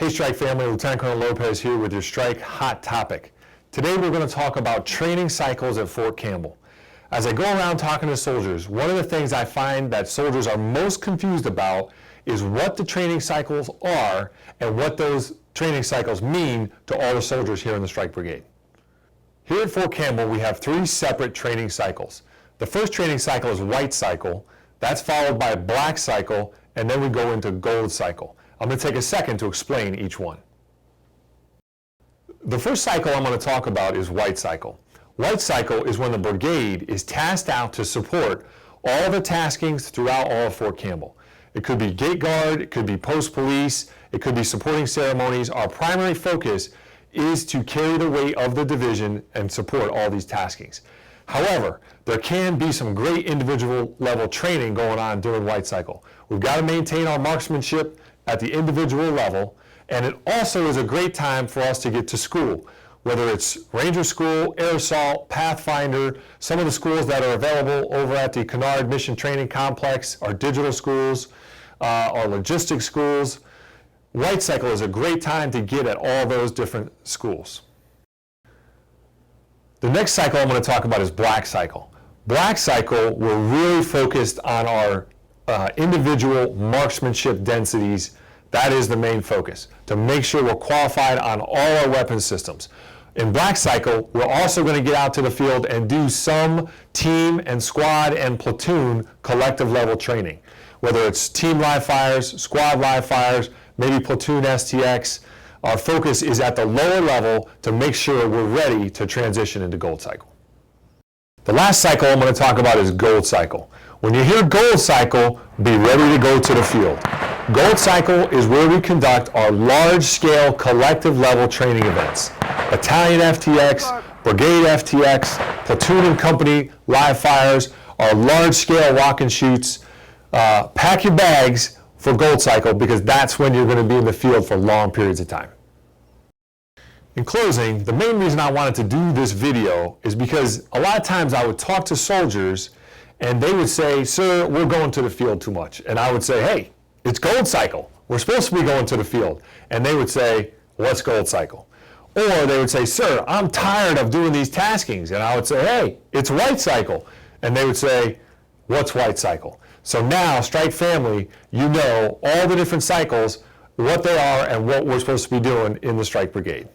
Hey Strike family, Lieutenant Colonel Lopez here with your Strike Hot Topic. Today we're going to talk about training cycles at Fort Campbell. As I go around talking to soldiers, one of the things I find that soldiers are most confused about is what the training cycles are and what those training cycles mean to all the soldiers here in the Strike Brigade. Here at Fort Campbell we have 3 separate training cycles. The first training cycle is white cycle, that's followed by black cycle, and then we go into gold cycle. I'm going to take a second to explain each one. The first cycle I'm going to talk about is white cycle. White cycle is when the brigade is tasked out to support all the taskings throughout all of Fort Campbell. It could be gate guard, it could be post police, it could be supporting ceremonies. Our primary focus is to carry the weight of the division and support all these taskings. However, there can be some great individual level training going on during white cycle. We've got to maintain our marksmanship at the individual level, and it also is a great time for us to get to school, whether it's Ranger School, Air Assault, Pathfinder, some of the schools that are available over at the Kennard Mission Training Complex, our digital schools, our logistics schools. White cycle is a great time to get at all those different schools. The next cycle I'm going to talk about is black cycle. Black cycle, we're really focused on our individual marksmanship densities. That is the main focus, to make sure we're qualified on all our weapon systems. In black cycle, we're also going to get out to the field and do some team and squad and platoon collective level training, whether it's team live fires, squad live fires, maybe platoon STX. Our focus is at the lower level to make sure we're ready to transition into gold cycle. The last cycle I'm going to talk about is gold cycle. When you hear gold cycle, be ready to go to the field. Gold cycle is where we conduct our large-scale collective level training events. Battalion FTX, Brigade FTX, platoon and company live fires, our large-scale walk and shoots. Pack your bags for gold cycle because that's when you're going to be in the field for long periods of time. In closing, the main reason I wanted to do this video is because a lot of times I would talk to soldiers and they would say, "Sir, we're going to the field too much." And I would say, "Hey, it's gold cycle. We're supposed to be going to the field." And they would say, "What's gold cycle?" Or they would say, "Sir, I'm tired of doing these taskings." And I would say, "Hey, it's white cycle." And they would say, "What's white cycle?" So now, Strike family, you know all the different cycles, what they are, and what we're supposed to be doing in the Strike Brigade.